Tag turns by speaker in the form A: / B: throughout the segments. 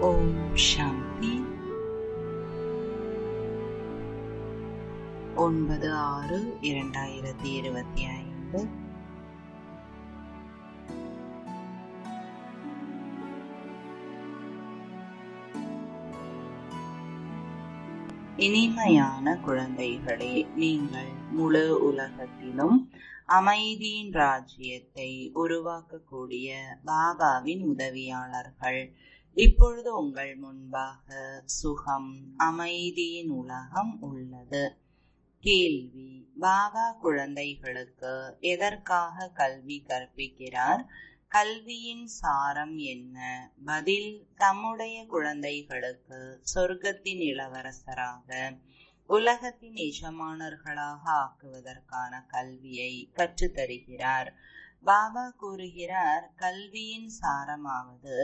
A: ஓம் சாந்தி. 9/6/2025. இனிமையான குழந்தைகளே, நீங்கள் முழு உலகத்திலும் அமைதியின் ராஜ்யத்தை உருவாக்கக்கூடிய பாபாவின் உதவியாளர்கள். இப்பொழுது உங்கள் முன்பாக சுகம், அமைதியின் உலகம் உள்ளது. கேள்வி: பாபா குழந்தைகளுக்கு எதற்காக கல்வி கற்பிக்கிறார்? கல்வியின் சாரம் என்ன? பதில்: தம்முடைய குழந்தைகளுக்கு சொர்க்கத்தின் இளவரசராக, உலகத்தின் எஜமானர்களாக ஆக்குவதற்கான கல்வியை கற்றுத்தருகிறார். பாபா கூறுகிறார், கல்வியின் சாரமாவது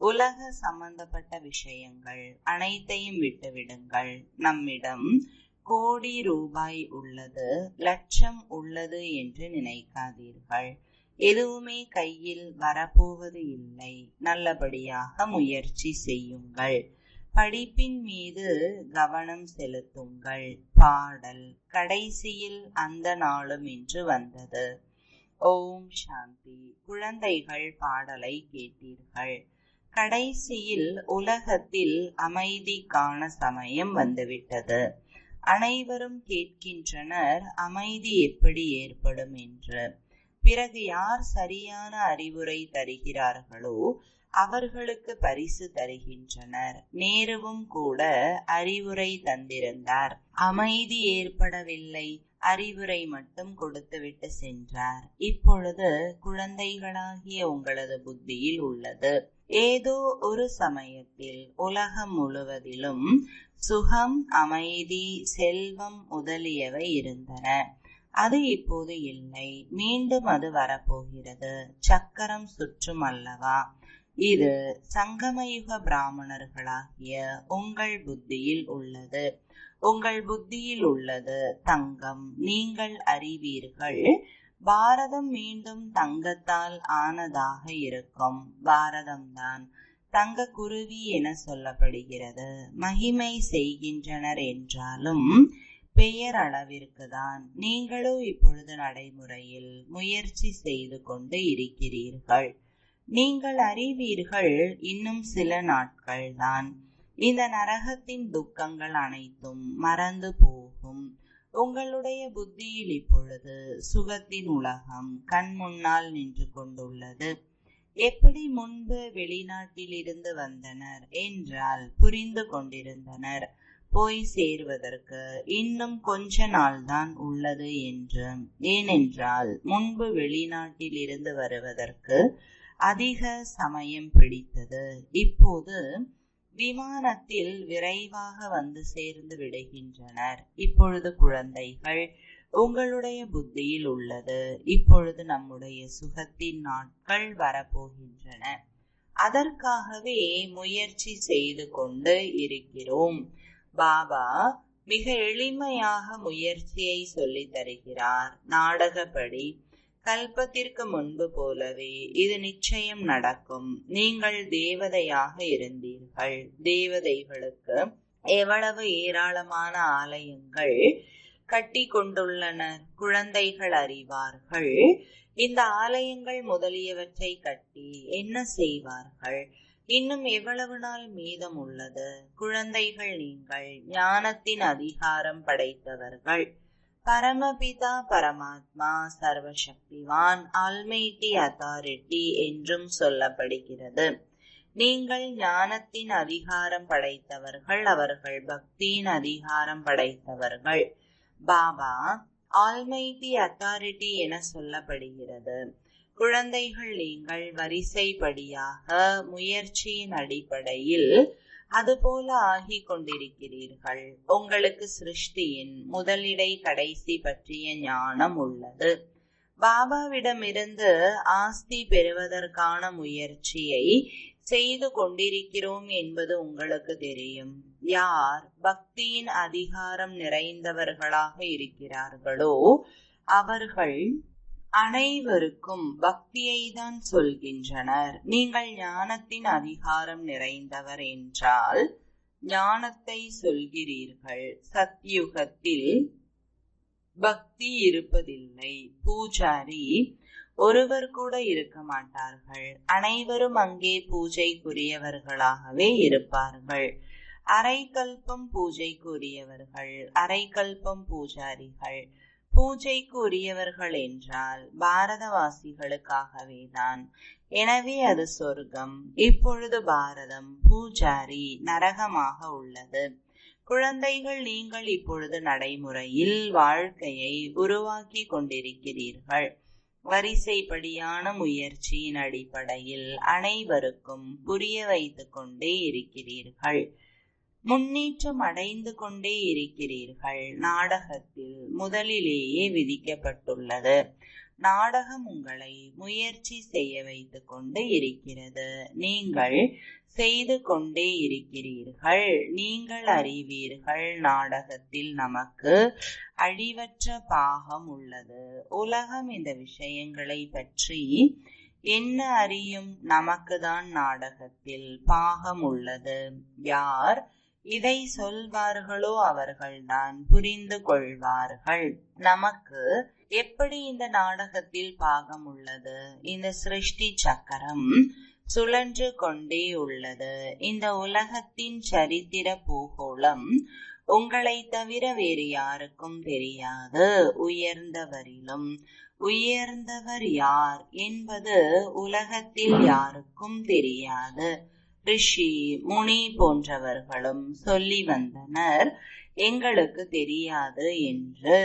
A: உலக சம்பந்தப்பட்ட விஷயங்கள் அனைத்தையும் விட்டுவிடுங்கள். நம்மிடம் கோடி ரூபாய் உள்ளது, லட்சம் உள்ளது என்று நினைக்காதீர்கள். எதுவுமே கையில் வரப்போவது இல்லை. நல்லபடியாக முயற்சி செய்யுங்கள். படிப்பின் மீது கவனம் செலுத்துங்கள். பாடல்: கடைசியில் அந்த நாளும் இன்று வந்தது. ஓம் சாந்தி. குழந்தைகள், பாடலை கேட்டீர்கள். கடைசியில் உலகத்தில் அமைதிக்கான சமயம் வந்துவிட்டது. அனைவரும் கேட்கின்றனர், அமைதி எப்படி ஏற்படும் என்று. பிறகு யார் சரியான அறிவுரை தருகிறார்களோ அவர்களுக்கு பரிசு தருகின்றனர். நேருவும் கூட அறிவுரை தந்திருந்தார். அமைதி ஏற்படவில்லை, அறிவுரை மட்டும் கொடுத்துவிட்டு சென்றார். இப்பொழுது குழந்தைகளாகிய உங்களது புத்தியில் உள்ளது. ஏதோ ஒரு சமயத்தில் உலகம் முழுவதிலும் சுகம், அமைதி, செல்வம் முதலியவை இருந்தன. அது இப்போது இல்லை. மீண்டும் அது வரப்போகிறது. சக்கரம் சுற்றும் அல்லவா? இது சங்கமயுக பிராமணர்களாகிய உங்கள் புத்தியில் உள்ளது. உங்கள் புத்தியில் உள்ளது தங்கம். நீங்கள் அறிவீர்கள், பாரதம் மீண்டும் தங்கத்தால் ஆனதாக இருக்கும். பாரதம்தான் தங்க குருவி என சொல்லப்படுகிறது. மகிமை செய்கின்றனர் என்றாலும் பெயர் அளவிற்கு தான். நீங்களோ இப்பொழுது நடைமுறையில் முயற்சி செய்து கொண்டு இருக்கிறீர்கள். நீங்கள் அறிவீர்கள், இன்னும் சில நாட்கள் தான் இந்த நரகத்தின் துக்கங்கள் அனைத்தும் மறந்து போகும். உங்களுடைய புத்தியில் இப்பொழுது சுகத்தின் உலகம் கண் முன்னால் நின்று கொண்டுள்ளது. எப்படி முன்பு வெளிநாட்டில் இருந்து வந்தனர் என்றால் புரிந்து கொண்டிருந்தனர், போய் சேர்வதற்கு இன்னும் கொஞ்ச நாள்தான் உள்ளது என்று. ஏனென்றால் முன்பு வெளிநாட்டில் இருந்து வருவதற்கு அதிக சமயம் பிடித்தது. இப்போது விமானத்தில் விரைவாக வந்து சேர்ந்து விடுகின்றனர். இப்பொழுது குழந்தைகள், உங்களுடைய புத்தியில் உள்ளது, இப்பொழுது நம்முடைய சுகத்தின் நாட்கள் வரப்போகின்றன. அதற்காகவே முயற்சி செய்து கொண்டு இருக்கிறோம். பாபா மிக எளிமையாக முயற்சியை சொல்லித் தருகிறார். நாடகப்படி கல்பத்திற்கு முன்பு போலவே இது நிச்சயம் நடக்கும். நீங்கள் தேவதையாக இருந்தீர்கள். தேவதைகளுக்கு எவ்வளவு ஏராளமான ஆலயங்கள் கட்டி கொண்டுள்ளனர். குழந்தைகள் அறிவார்கள், இந்த ஆலயங்கள் முதலியவற்றை கட்டி என்ன செய்வார்கள்? இன்னும் எவ்வளவு நாள் மீதம் உள்ளது? குழந்தைகள், நீங்கள் ஞானத்தின் அதிகாரம் படைத்தவர்கள். பரமபிதா பரமாத்மா சர்வசக்திவான், ஆல்மைட்டி அத்தாரிட்டி என்றும் சொல்லப்படுகிறது. நீங்கள் ஞானத்தின் அதிகாரம் படைத்தவர்கள். அவர்கள் பக்தியின் அதிகாரம் படைத்தவர்கள். பாபா ஆல்மைட்டி அத்தாரிட்டி என சொல்லப்படுகிறது. குழந்தைகள், நீங்கள் வரிசைப்படியாக முயற்சியின் அடிப்படையில் அதுபோல ஆகி கொண்டிருக்கிறீர்கள். உங்களுக்கு சிருஷ்டியின் முதலிடை கடைசி பற்றிய ஞானம் உள்ளது. பாபாவிடமிருந்து ஆஸ்தி பெறுவதற்கான முயற்சியை செய்து கொண்டிருக்கிறோம் என்பது உங்களுக்கு தெரியும். யார் பக்தியின் அதிகாரம் நிறைந்தவர்களாக இருக்கிறார்களோ அவர்கள் அனைவருக்கும் பக்தியை தான் சொல்கின்றனர். நீங்கள் ஞானத்தின் அதிகாரம் நிறைந்தவர் என்றால் ஞானத்தை சொல்கிறீர்கள். சத்யுகத்தில் பக்தி இருப்பதில்லை. பூஜாரி ஒருவர் கூட இருக்க மாட்டார்கள். அனைவரும் அங்கே பூஜைக்குரியவர்களாகவே இருப்பார்கள். அரைக்கல்பம் பூஜைக்குரியவர்கள், அரைக்கல்பம் பூஜாரிகள். பூஜைக்கு உரியவர்கள் என்றால் பாரதவாசிகளுக்காகவேதான். எனவே அது சொர்க்கம். இப்பொழுது பாரதம் பூஜாரி நரகமாக உள்ளது. குழந்தைகள், நீங்கள் இப்பொழுது நடைமுறையில் வாழ்க்கையை உருவாக்கி கொண்டிருக்கிறீர்கள். வரிசைப்படியான முயற்சியின் அடிப்படையில் அனைவருக்கும் புரிய வைத்து கொண்டே இருக்கிறீர்கள். முன்னேற்றம் அடைந்து கொண்டே இருக்கிறீர்கள். நாடகத்தில் முதலிலேயே விதிக்கப்பட்டுள்ளது. நாடகம் உங்களை முயற்சி செய்ய வைத்து கொண்டு இருக்கிறது. நீங்கள் செய்து கொண்டே இருக்கிறீர்கள். நீங்கள் அறிவீர்கள், நாடகத்தில் நமக்கு அழிவற்ற பாகம் உள்ளது. உலகம் இந்த விஷயங்களை பற்றி என்ன அறியும்? நமக்கு தான் நாடகத்தில் பாகம் உள்ளது. யார் இதை சொல்வார்களோ அவர்கள்தான் புரிந்து கொள்வார்கள். நமக்கு எப்படி இந்த நாடகத்தில் பாகம் உள்ளது? இந்த சிருஷ்டி சக்கரம் சுழன்று கொண்டே உள்ளது. இந்த உலகத்தின் சரித்திர பூகோளம் உங்களை தவிர வேறு யாருக்கும் தெரியாது. உயர்ந்தவரிலும் உயர்ந்தவர் யார் என்பது உலகத்தில் யாருக்கும் தெரியாது. ரிஷி முனி போன்றவர்களும் சொல்லி வந்தனர், எங்களுக்கு தெரியாது என்று.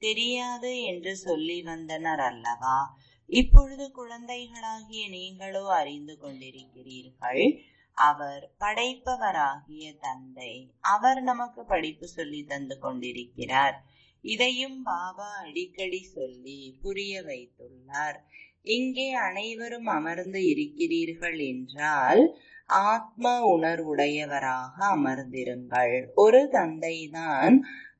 A: தெரியாது என்று சொல்லி வந்தனர் அல்லவா? இப்பொழுது குழந்தைகளாகிய நீங்களோ அறிந்து கொண்டிருக்கிறீர்கள். அவர் படைப்பவராகிய தந்தை. அவர் நமக்கு படிப்பு சொல்லி தந்து கொண்டிருக்கிறார். இதையும் பாபா அடிக்கடி சொல்லி புரிய வைத்துள்ளார். இங்கே அனைவரும் அமர்ந்து இருக்கிறீர்கள் என்றால் ஆத்ம உணர்வுடையவராக அமர்ந்திருங்கள். ஒரு தந்தைதான்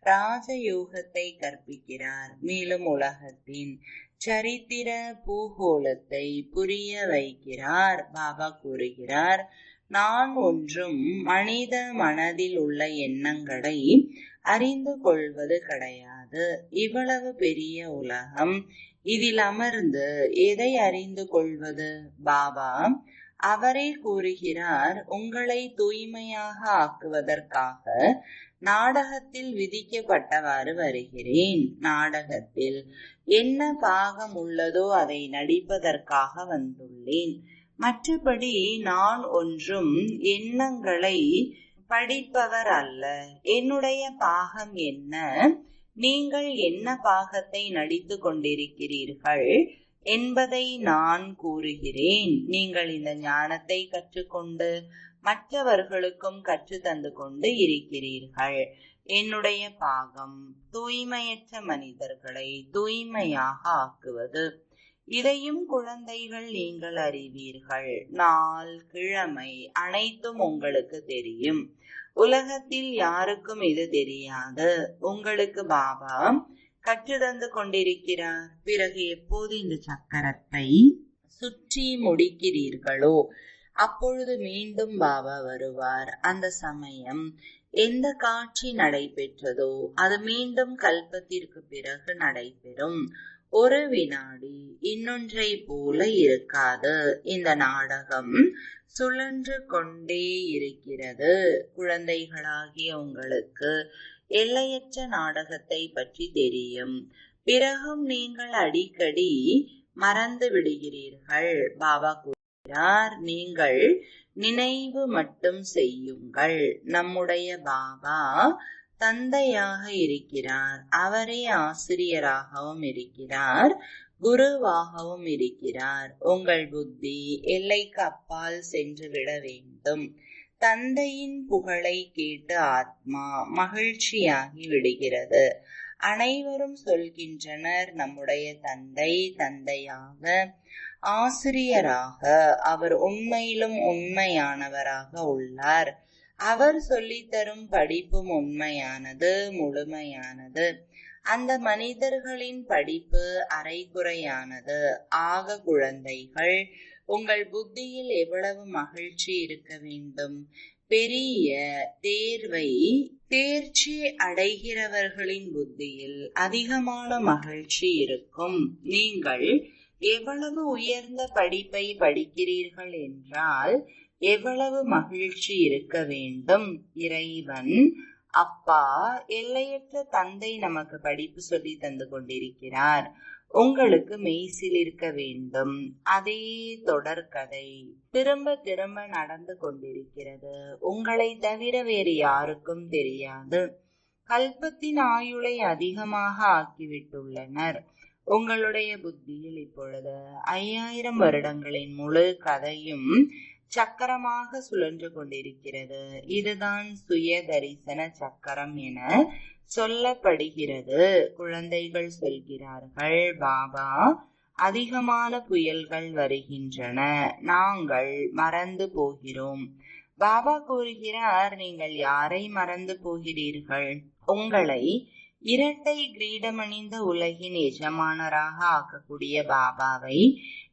A: ராஜயோகத்தை கற்பிக்கிறார். மேலும் உலகத்தின் சரித்திர பூகோளத்தை புரிய வைக்கிறார். பாபா கூறுகிறார், நான் ஒன்றும் மனித மனதில் உள்ள எண்ணங்களை அறிந்து கொள்வது கிடையாது. இவ்வளவு பெரிய உலகம், இதில் அமர்ந்து எதை அறிந்து கொள்வது? பாபா அவரே கூறுகிறார், உங்களை தூய்மையாக ஆக்குவதற்காக நாடகத்தில் விதிக்கப்பட்டவாறு வருகிறேன். நாடகத்தில் என்ன பாகம் உள்ளதோ அதை நடிப்பதற்காக வந்துள்ளேன். மற்றபடி நான் ஒன்றும் எண்ணங்களை படிப்பவர் அல்ல. என்னுடைய பாகம் என்ன? நீங்கள் என்ன பாகத்தை நடித்து கொண்டிருக்கிறீர்கள் என்பதை நான் கூறுகிறேன். நீங்கள் இந்த ஞானத்தை கற்றுக்கொண்டு மற்றவர்களுக்கும் கற்று தந்து கொண்டு இருக்கிறீர்கள். என்னுடைய பாகம் தூய்மையற்ற மனிதர்களை தூய்மையாக ஆக்குவது. இதையும் குழந்தைகள் நீங்கள் அறிவீர்கள். நாள், கிழமை அனைத்தும் உங்களுக்கு தெரியும். உலகத்தில் யாருக்கும் இது தெரியாது. உங்களுக்கு பாபா கற்றுத்தந்து கொண்டிருக்கிறார். பிறகு எப்போது இந்த சக்கரத்தை சுற்றி முடிக்கிறீர்களோ அப்பொழுது மீண்டும் பாபா வருவார். அந்த சமயம் எந்த காட்சி நடைபெற்றதோ அது மீண்டும் கல்பத்திற்கு பிறகு நடைபெறும். ஒரு வினாடி இன்னொன்றை போல இருக்காது. இந்த நாடகம் சுழன்று கொண்டே இருக்கிறது. குழந்தைகளாகிய உங்களுக்கு எல்லையற்ற நாடகத்தை பற்றி தெரியும். பிறகும் நீங்கள் அடிக்கடி மறந்து விடுகிறீர்கள். பாபா கூறுகிறார், நீங்கள் நினைவு மட்டும் செய்யுங்கள். நம்முடைய பாபா தந்தையாக இருக்கிறார். அவரே ஆசிரியராகவும் இருக்கிறார், குருவாகவும் இருக்கிறார். உங்கள் புத்தி எல்லைக்கு அப்பால் சென்று விட வேண்டும். தந்தையின் புகழை கேட்டு ஆத்மா மகிழ்ச்சியாகி விடுகிறது. அனைவரும் சொல்கின்றனர், நம்முடைய தந்தை தந்தையாக, ஆசிரியராக அவர் உண்மையிலும் உண்மையானவராக உள்ளார். அவர் சொல்லித்தரும் படிப்பும் உண்மையானது, முழுமையானது. அந்த மனிதர்களின் படிப்பு அரைகுறையானது. ஆக குழந்தைகள், உங்கள் புத்தியில் எவ்வளவு மகிழ்ச்சி இருக்க வேண்டும். பெரிய தேர்ச்சி அடைகிறவர்களின் புத்தியில் அதிகமான மகிழ்ச்சி இருக்கும். நீங்கள் எவ்வளவு உயர்ந்த படிப்பை படிக்கிறீர்கள் என்றால் எவ்வளவு மகிழ்ச்சி இருக்க வேண்டும். இறைவன் அப்பா, எல்லையற்ற தந்தை நமக்கு படிப்பு சொல்லி தந்து கொண்டிருக்கிறார். உங்களுக்கு மெய்சில் இருக்க வேண்டும். அதே தொடர்கதை திரும்ப திரும்ப நடந்து கொண்டிருக்கிறது. உங்களை தவிர வேறு யாருக்கும் தெரியாது. கல்பத்தின் ஆயுளை அதிகமாக ஆக்கிவிட்டுள்ளனர். உங்களுடைய புத்தியில் இப்பொழுது 5000 வருடங்களின் முழு கதையும் சக்கரமாக சுழன்று கொண்டிருக்கிறது. இதுதான் சுய தரிசன சக்கரம் என சொல்லப்படுகிறது. குழந்தைகள் சொல்கிறார்கள், பாபா, அதிகமான புயல்கள் வருகின்றன, நாங்கள் மறந்து போகிறோம். பாபா கூறுகிறார், நீங்கள் யாரை மறந்து போகிறீர்கள்? உங்களை இரட்டை கிரீடமணிந்த உலகின் எஜமானராக ஆக்கக்கூடிய பாபாவை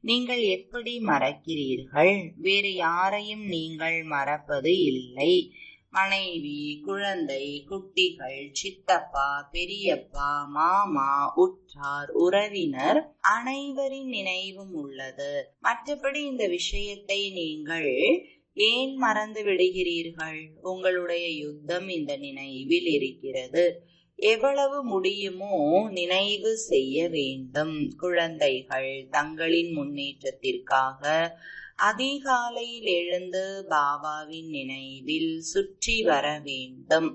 A: நீங்கள் எப்படி மறக்கிறீர்கள்? வேறு யாரையும் நீங்கள் மறப்பது இல்லை. மனைவி, குழந்தை, குட்டிகள், சித்தப்பா, பெரியப்பா, மாமா, உற்றார், உறவினர் அனைவரின் நினைவும் உள்ளது. மற்றபடி இந்த விஷயத்தை நீங்கள் ஏன் மறந்து விடுகிறீர்கள்? உங்களுடைய யுத்தம் இந்த நினைவில் இருக்கிறது. எவ்வளவு முடியுமோ நினைவு செய்ய வேண்டும். குழந்தைகள் தங்களின் முன்னேற்றத்திற்காக அதிகாலையில் எழுந்து பாபாவின் நினைவில் சுற்றி வர வேண்டும்.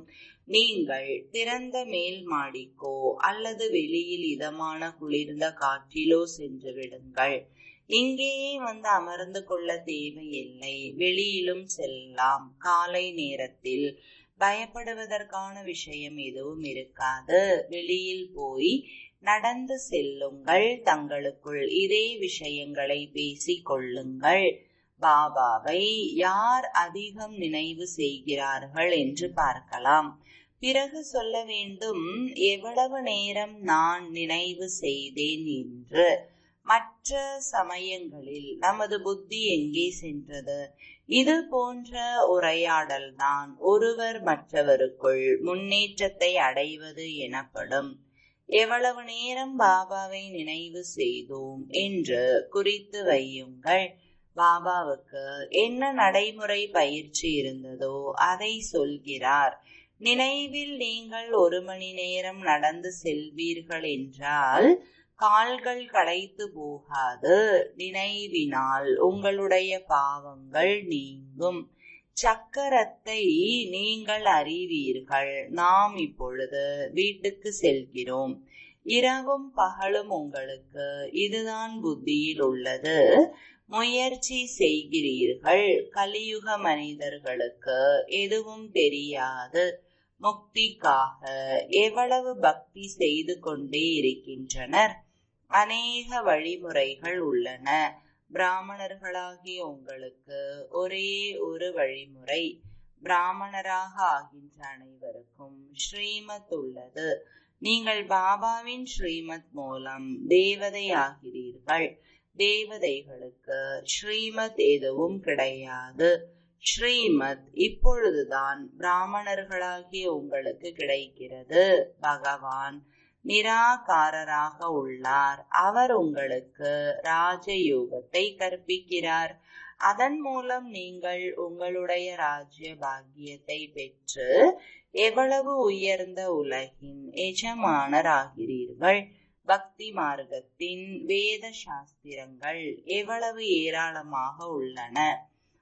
A: நீங்கள் திறந்த மேல் மாடிக்கோ அல்லது வெளியில் இதமான குளிர்ந்த காற்றிலோ சென்று விடுங்கள். இங்கேயே வந்து அமர்ந்து கொள்ள தேவையில்லை. வெளியிலும் செல்லலாம். காலை நேரத்தில் பயப்படுவதற்கான விஷயம் எதுவும் இருக்காது. வெளியில் போய் நடந்து செல்லுங்கள். தங்களுக்குள் இதே விஷயங்களை பேசிக் கொள்ளுங்கள். பாபாவை யார் அதிகம் நினைவு செய்கிறார்கள் என்று பார்க்கலாம். பிறகு சொல்ல வேண்டும், எவ்வளவு நேரம் நான் நினைவு செய்தேன் என்று. மற்ற சமயங்களில் நமது புத்தி எங்கே சென்றது? இது போன்ற உரையாடல் தான் ஒருவர் மற்றவருக்குள் முன்னேற்றத்தை அடைவது எனப்படும். எவ்வளவு நேரம் பாபாவை நினைவு செய்தோம் என்று குறித்து வையுங்கள். பாபாவுக்கு என்ன நடைமுறை பயிற்சி இருந்ததோ அதை சொல்கிறார். நினைவில் நீங்கள் 1 மணி நேரம் நடந்து செல்வீர்கள் என்றால் கால்கள் களைத்து போகாது. நினைவினால் உங்களுடைய பாவங்கள் நீங்கும். சக்கரத்தை நீங்கள் அறிவீர்கள். நாம் இப்பொழுது வீட்டுக்கு செல்கிறோம். இரவும் பகலும் உங்களுக்கு இதுதான் புத்தியில் உள்ளது. முயற்சி செய்கிறீர்கள். கலியுக மனிதர்களுக்கு எதுவும் தெரியாது. முக்திக்காக எவ்வளவு பக்தி செய்து கொண்டே இருக்கின்றனர். அநேக வழிமுறைகள் உள்ளன. பிராமணர்களாகிய உங்களுக்கு ஒரே ஒரு வழிமுறை. பிராமணராக ஆகின்ற அனைவருக்கும் ஸ்ரீமத் உள்ளது. நீங்கள் பாபாவின் ஸ்ரீமத் மூலம் தேவதை ஆகிறீர்கள். தேவதைகளுக்கு ஸ்ரீமத் எதுவும் கிடையாது. ஸ்ரீமத் இப்பொழுதுதான் பிராமணர்களாகிய உங்களுக்கு கிடைக்கிறது. பகவான் நிராகாரராக உள்ளார். அவர் உங்களுக்கு ராஜயோகத்தை கற்பிக்கிறார். அதன் மூலம் நீங்கள் உங்களுடைய ராஜ்ய பாக்கியத்தை பெற்று எவ்வளவு உயர்ந்த உலகின் எஜமானர் ஆகிறீர்கள். பக்தி மார்க்கத்தின் வேத சாஸ்திரங்கள் எவ்வளவு ஏராளமாக உள்ளன.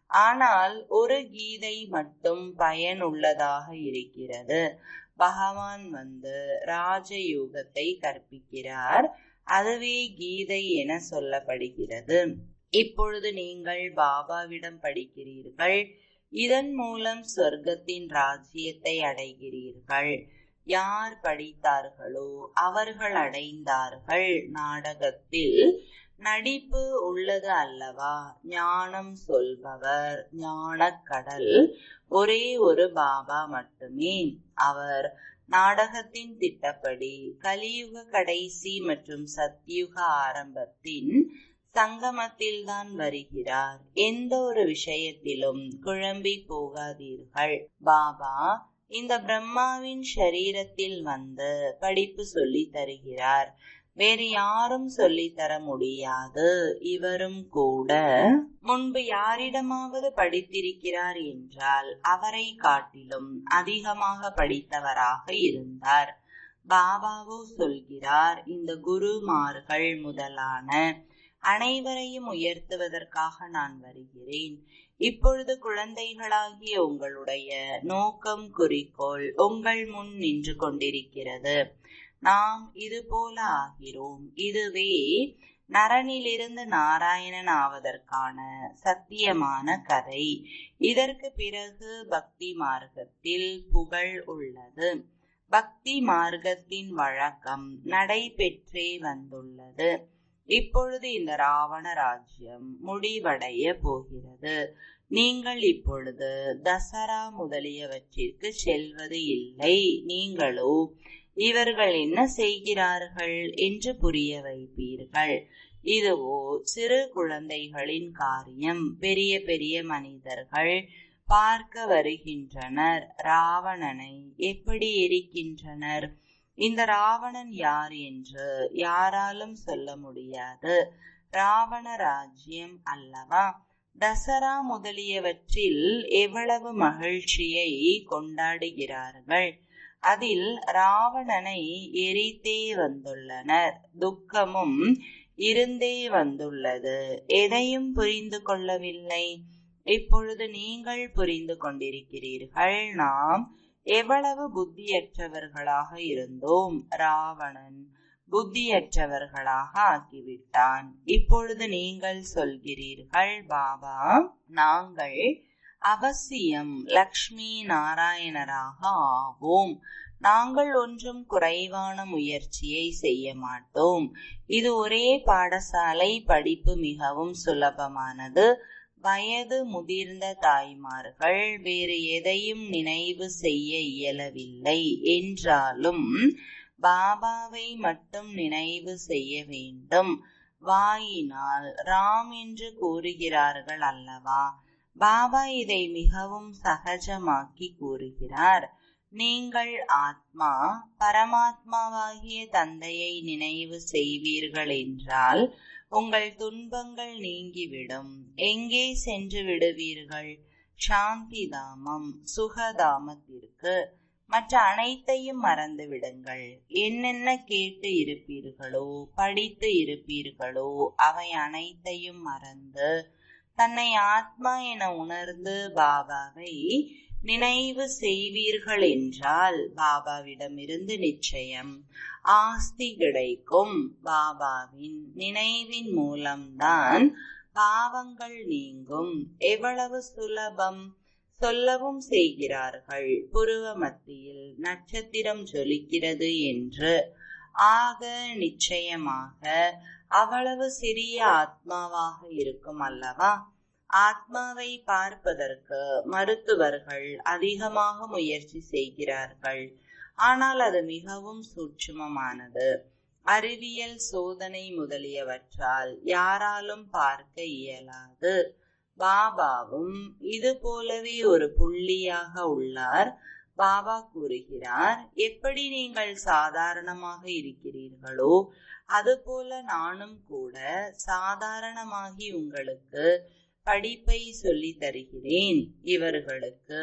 A: ஆனால் ஒரு கீதை மட்டும் பயனுள்ளதாக இருக்கிறது. பகவான் வந்து ராஜயோகத்தை கற்பிக்கிறார். அதுவே கீதை என சொல்லப்படுகிறது. இப்பொழுது நீங்கள் பாபாவிடம் படிக்கிறீர்கள். இதன் மூலம் சொர்க்கத்தின் ராஜ்யத்தை அடைகிறீர்கள். யார் படித்தார்களோ அவர்கள் அடைந்தார்கள். நாடகத்தில் நடிப்பு உள்ளது அல்லவா? ஞானம் சொல்பவர், ஞானக்கடல் ஒரே ஒரு பாபா மட்டுமே. அவர் நாடகத்தின் திட்டப்படி கலியுக கடைசி மற்றும் சத்யுக ஆரம்பத்தின் சங்கமத்தில்தான் வருகிறார். எந்த ஒரு விஷயத்திலும் குழம்பி போகாதீர்கள். பாபா இந்த பிரம்மாவின் ஷரீரத்தில் வந்து படிப்பு சொல்லி தருகிறார். வேறு யாரும் சொல்லித்தர முடியாது. இவரும் கூட முன்பு யாரிடமாவது படித்திருக்கிறார் என்றால் அவரை காட்டிலும் அதிகமாக படித்தவராக இருந்தார். பாபாவோ சொல்கிறார், இந்த குருமார்கள் முதலான அனைவரையும் உயர்த்துவதற்காக நான் வருகிறேன். இப்பொழுது குழந்தைகளாகிய உங்களுடைய நோக்கம், குறிக்கோள் உங்கள் முன் நின்று கொண்டிருக்கிறது. நாம் இது போல ஆகிறோம். இதுவே நரனிலிருந்து நாராயணன் ஆவதற்கான சத்தியமான கதை. இதற்கு பிறகு பக்தி மார்க்கத்தில் புகழ் உள்ளது. பக்தி மார்க்கத்தின் வழக்கம் நடைபெற்றே வந்துள்ளது. இப்பொழுது இந்த ராவண ராஜ்யம் முடிவடைய போகிறது. நீங்கள் இப்பொழுது தசரா முதலியவற்றிற்கு செல்வது இல்லை. நீங்களோ இவர்கள் என்ன செய்கிறார்கள் என்று புரிய வைப்பீர்கள். இதுவோ சிறு குழந்தைகளின் காரியம். பெரிய பெரிய மனிதர்கள் பார்க்க வருகின்றனர். ராவணனை எப்படி எரிக்கின்றனர். இந்த ராவணன் யார் என்று யாராலும் சொல்ல முடியாது. ராவண ராஜ்யம் அல்லவா? தசரா முதலியவற்றில் எவ்வளவு மகிழ்ச்சியை கொண்டாடுகிறார்கள். அதில் ராவணனை எரித்தே வந்துள்ளனர். துக்கமும் இருந்தே வந்துள்ளது. எதையும் புரிந்து கொள்ளவில்லை. இப்பொழுது நீங்கள் புரிந்து கொண்டிருக்கிறீர்கள். நாம் எவ்வளவு புத்தியற்றவர்களாக இருந்தோம். ராவணன் புத்தியற்றவர்களாக ஆக்கிவிட்டான். இப்பொழுது நீங்கள் சொல்கிறீர்கள், பாபா நாங்கள் அவசியம் லக்ஷ்மி நாராயணராக ஆவோம். நாங்கள் ஒன்றும் குறைவான முயற்சியை செய்ய மாட்டோம். இது ஒரே பாடசாலை. படிப்பு மிகவும் சுலபமானது. வயது முதிர்ந்த தாய்மார்கள் வேறு எதையும் நினைவு செய்ய இயலவில்லை என்றாலும் பாபாவை மட்டும் நினைவு செய்ய வேண்டும். வாயினால் ராம் என்று கூறுகிறார்கள் அல்லவா? பாபா இதை மிகவும் சகஜமாக்கி கூறுகிறார். நீங்கள் ஆத்மா பரமாத்மாவாகிய தந்தையை நினைவு செய்வீர்கள் என்றால் உங்கள் துன்பங்கள் நீங்கிவிடும். எங்கே சென்று விடுவீர்கள்? சாந்தி தாமம், சுகதாமத்திற்கு. மற்ற அனைத்தையும் மறந்து விடுங்கள். என்னென்ன கேட்டு இருப்பீர்களோ, படித்து இருப்பீர்களோ, அவை அனைத்தையும் மறந்து தன்னை ஆத்மா என உணர்ந்து பாபாவை நினைவு செய்வீர்கள் என்றால் பாபாவிடமிருந்து நிச்சயம் ஆஸ்தி கிடைக்கும். பாபாவின் நினைவின் மூலம்தான் பாவங்கள் நீங்கும். எவ்வளவு சுலபம்! சொல்லவும் செய்கிறார்கள், புருவ மத்தியில் நட்சத்திரம் ஜொலிக்கிறது என்று. ஆக நிச்சயமாக அவ்வளவு சிறிய ஆத்மாவாக இருக்கும் அல்லவா? ஆத்மாவை பார்ப்பதற்கு மருத்துவர்கள் அதிகமாக முயற்சி செய்கிறார்கள். ஆனால் அது மிகவும் சூட்சுமமானது. அறிவியல் சோதனை முதலியவற்றால் யாராலும் பார்க்க இயலாது. பாபாவும் இது போலவே ஒரு புள்ளியாக உள்ளார். பாபா கூறுகிறார், எப்படி நீங்கள் சாதாரணமாக இருக்கிறீர்களோ அதுபோல நானும் கூட சாதாரணமாகி உங்களுக்கு படிப்பை சொல்லி தருகிறேன். இவர்களுக்கு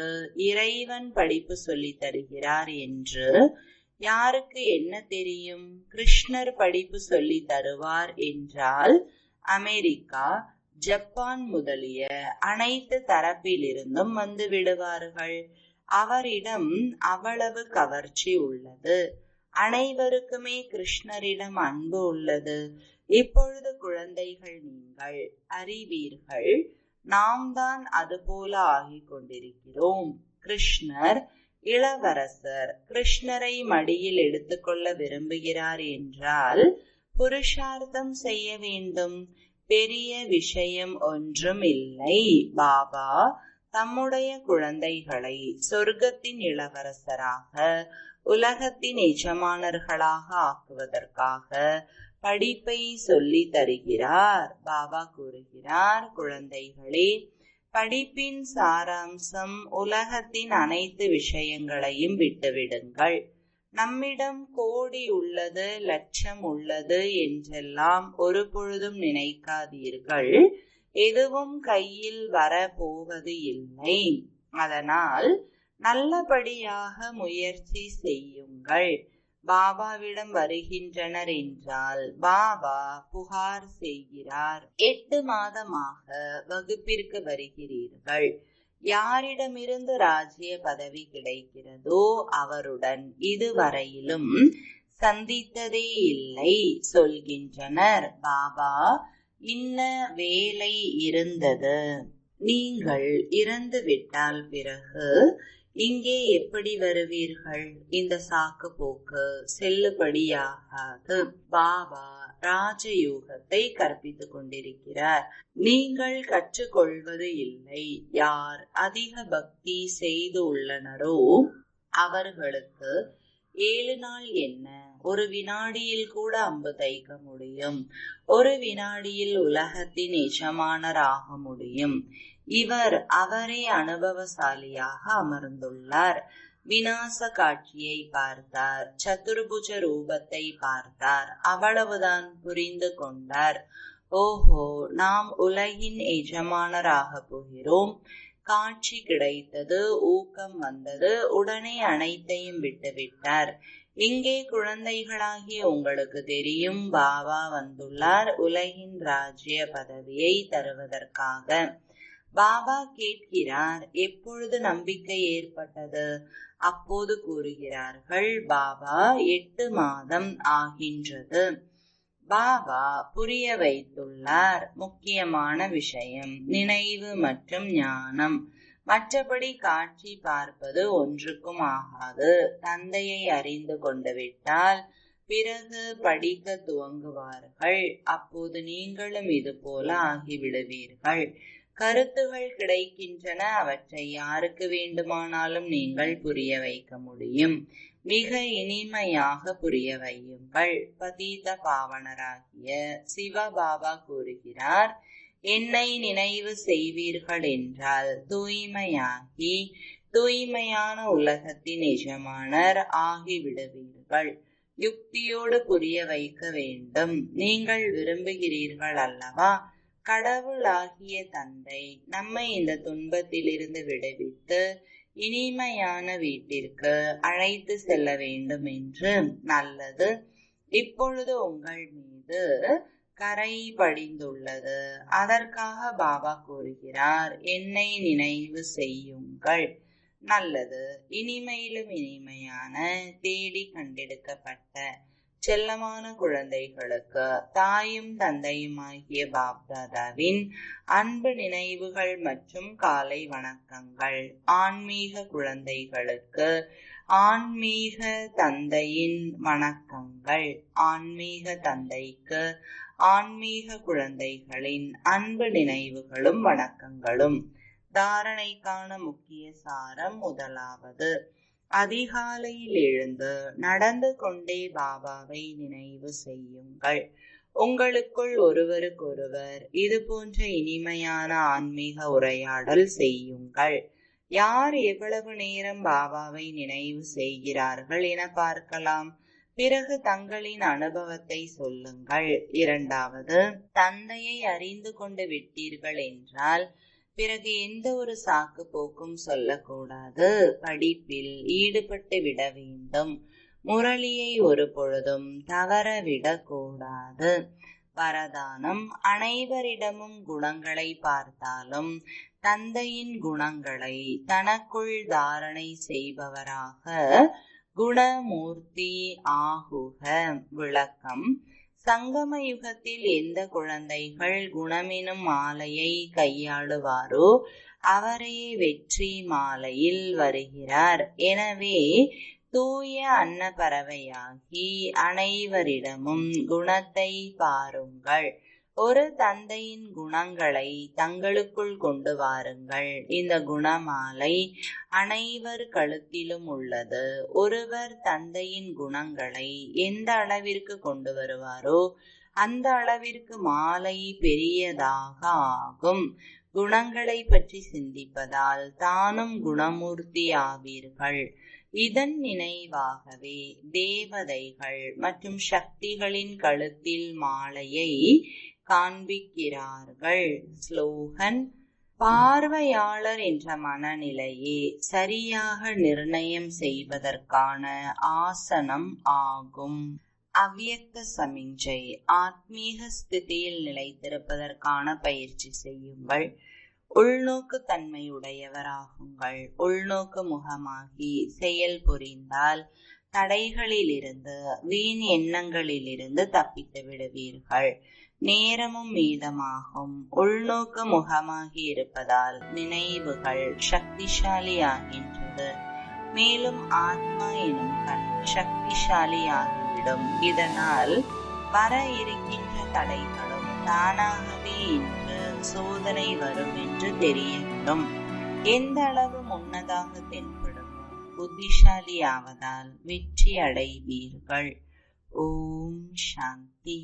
A: இறைவன் படிப்பு சொல்லி தருகிறார் என்று யாருக்கு என்ன தெரியும்? கிருஷ்ணர் படிப்பு சொல்லி தருவார் என்றால் அமெரிக்கா, ஜப்பான் முதலிய அனைத்து தரப்பிலிருந்தும் வந்து விடுவார்கள். அவரிடம் அவ்வளவு கவர்ச்சி உள்ளது. அனைவருக்குமே கிருஷ்ணரிடம் அன்பு உள்ளது. இப்பொழுது குழந்தைகள் நீங்கள் அறிவீர்கள், நாம் தான் அதுபோல ஆகிக் கொண்டிருக்கிறோம். கிருஷ்ணர் இளவரசர். கிருஷ்ணரை மடியில் எடுத்துக்கொள்ள விரும்புகிறார் என்றால் புருஷார்த்தம் செய்ய வேண்டும். பெரிய விஷயம் ஒன்றும் இல்லை. பாபா தம்முடைய குழந்தைகளை சொர்க்கத்தின் இளவரசராக, உலகத்தின் எஜமானர்களாக ஆக்குவதற்காக படிப்பை சொல்லி தருகிறார். பாபா கூறுகிறார், குழந்தைகளே, படிப்பின் சாராம்சம் உலகத்தின் அனைத்து விஷயங்களையும் விட்டுவிடுங்கள். நம்மிடம் கோடி உள்ளது, லட்சம் உள்ளது என்றெல்லாம் ஒரு பொழுதும் நினைக்காதீர்கள். எதுவும் கையில் வர போவது இல்லை. அதனால் நல்லபடியாக முயற்சி செய்யுங்கள். பாபாவிடம் வருகின்றனர் என்றால் பாபா புகார் செய்கிறார். 8 மாதமாக வகுப்பிற்கு வருகிறீர்கள். யாரிடமிருந்து ராஜ்ய பதவி கிடைக்கிறதோ அவருடன் இதுவரையிலும் சந்தித்ததே இல்லை சொல்கின்றனர். பாபா, இன்ன வேலை இருந்தது. நீங்கள் இறந்து விட்டால் பிறகு இங்கே எப்படி வருவீர்கள்? இந்த சாக்கு போக்கு செல்லுபடியாகாது. பாபா ராஜயோகத்தை கற்பித்துக் கொண்டிருக்கிறார். நீங்கள் கற்றுக்கொள்வது இல்லை. யார் அதிக பக்தி செய்து உள்ளனரோ அவர்களுக்கு 7 நாள் என்ன, ஒரு வினாடியில் கூட அம்பு தைக்க முடியும். ஒரு வினாடியில் உலகத்தின் எஜமானர் ஆக முடியும். இவர் அவரே அனுபவசாலியாக அமர்ந்துள்ளார். விநாச காட்சியை பார்த்தார், சதுர்புஜ ரூபத்தை பார்த்தார், அவ்வளவுதான் புரிந்து கொண்டார். ஓஹோ, நாம் உலகின் எஜமானராக போகிறோம். காட்சி கிடைத்தது, ஊக்கம் வந்தது, உடனே அனைத்தையும் விட்டுவிட்டார். இங்கே குழந்தைகளாகிய உங்களுக்கு தெரியும், பாபா வந்துள்ளார் உலகின் ராஜ்ய பதவியை தருவதற்காக. பாபா கேட்கிறார், எப்பொழுது நம்பிக்கை ஏற்பட்டது? அப்போது கூறுகிறார்கள், பாபா 8 மாதம் ஆகின்றது. பாபா புரிய வைத்துள்ளார். முக்கியமான விஷயம் நினைவு மற்றும் ஞானம். மற்றபடி காட்சி பார்ப்பது ஒன்றுக்கும் ஆகாது. தந்தையை அறிந்து கொண்டு விட்டால் பிறகு படிக்க துவங்குவார்கள். அப்போது நீங்களும் இது போல ஆகிவிடுவீர்கள். கருத்துகள் கிடைக்கின்றன. அவற்றை யாருக்கு வேண்டுமானாலும் நீங்கள் புரிய வைக்க முடியும். மிக இனிமையாக புரிய வையுங்கள். பதீத பாவனராகிய சிவபாபா கூறுகிறார், என்னை நினைவு செய்வீர்கள் என்றால் தூய்மையாகி தூய்மையான உலகத்தின் எஜமானர் ஆகிவிடுவீர்கள். யுக்தியோடு புரிய வைக்க வேண்டும். நீங்கள் விரும்புகிறீர்கள் அல்லவா? கடவுளாகிய தந்தை நம்மை இந்த துன்பத்திலிருந்து விடுவித்து இனிமையான வீட்டிற்கு அழைத்து செல்ல வேண்டும் என்று. நல்லது, இப்பொழுது உங்கள் மீது கரை படிந்துள்ளது. அதற்காக பாபா கூறுகிறார், என்னை நினைவு செய்யுங்கள். நல்லது, இனிமையிலும் இனிமையான தேடி கண்டெடுக்கப்பட்ட செல்லமான குழந்தைகளுக்கு தாயும் தந்தையுமாகிய பாப்தாதாவின் அன்பு நினைவுகள் மற்றும் காலை வணக்கங்கள். ஆன்மீக குழந்தைகளுக்கு ஆன்மீக தந்தையின் வணக்கங்கள். ஆன்மீக தந்தைக்கு ஆன்மீக குழந்தைகளின் அன்பு நினைவுகளும் வணக்கங்களும். தாரணைக்கான முக்கிய சாரம். முதலாவது, அதிகாலையில் எழுந்து நடந்து கொண்டே பாபாவை நினைவு செய்யுங்கள். உங்களுக்குள் ஒருவருக்கொருவர் இது போன்ற இனிமையான ஆன்மீக உரையாடல் செய்யுங்கள். யார் எவ்வளவு நேரம் பாபாவை நினைவு செய்கிறார்கள் என பார்க்கலாம். பிறகு தங்களின் அனுபவத்தை சொல்லுங்கள். இரண்டாவது, தந்தையை அறிந்து கொண்டு விட்டீர்கள் என்றால் பிறகு எந்த ஒரு சாக்கு போக்கும் சொல்லக்கூடாது. படிப்பில் ஈடுபட்டு விட வேண்டும். முரளியை ஒரு பொழுதும் தவறவிடக்கூடாது. வரதானம். அனைவரிடமும் குணங்களை பார்த்தாலும் தந்தையின் குணங்களை தனக்குள் தாரணை செய்பவராக குணமூர்த்தி ஆகுக. விளக்கம். சங்கம யுகத்தில் எந்த குழந்தைகள் குணமெனும் மாலையை கையாளுவாரோ அவரே வெற்றி மாலையில் வருகிறார். எனவே தூய அன்னப்பறவையாகி அனைவரிடமும் குணத்தை பாருங்கள். ஒரு தந்தையின் குணங்களை தங்களுக்குள் கொண்டு வாருங்கள். இந்த குணமாலை அனைவர் கழுத்திலும் உள்ளது. ஒருவர் தந்தையின் குணங்களை எந்த அளவிற்கு கொண்டு வருவாரோ அந்த அளவிற்கு மாலை பெரியதாக ஆகும். குணங்களை பற்றி சிந்திப்பதால் தானும் குணமூர்த்தி ஆவீர்கள். இதன் நினைவாகவே தேவதைகள் மற்றும் சக்திகளின் கழுத்தில் மாலையை காண்பிக்கிறார்கள். ஸ்லோகன்: பார்வையாளர் என்ற மனநிலையே சரியாக நிர்ணயம் செய்வதற்கான ஆசனம் ஆகும். அவ்யக்த சமிஞ்சை: ஆத்மீக ஸ்திதியில் நிலைத்திருப்பதற்கான பயிற்சி செய்யுங்கள். உள்நோக்கு தன்மையுடையவராகுங்கள். உள்நோக்கு முகமாகி செயல் புரிந்தால் தடைகளிலிருந்து வீண் எண்ணங்களிலிருந்து தப்பித்து விடுவீர்கள். நேரமும் மீதமாகும். உள்நோக்கு முகமாகி இருப்பதால் நினைவுகள் சக்திசாலியாகின்றது. மேலும் ஆத்மா எனும் கண் சக்திசாலியாகிவிடும். இதனால் வர இருக்கின்ற தடைகளும் தானாகவே இன்று சோதனை வரும் என்று தெரியவிடும். எந்த அளவு முன்னதாக தென்படுமோ புத்திசாலியாவதால் வெற்றி அடைவீர்கள். ஓம் சாந்தி.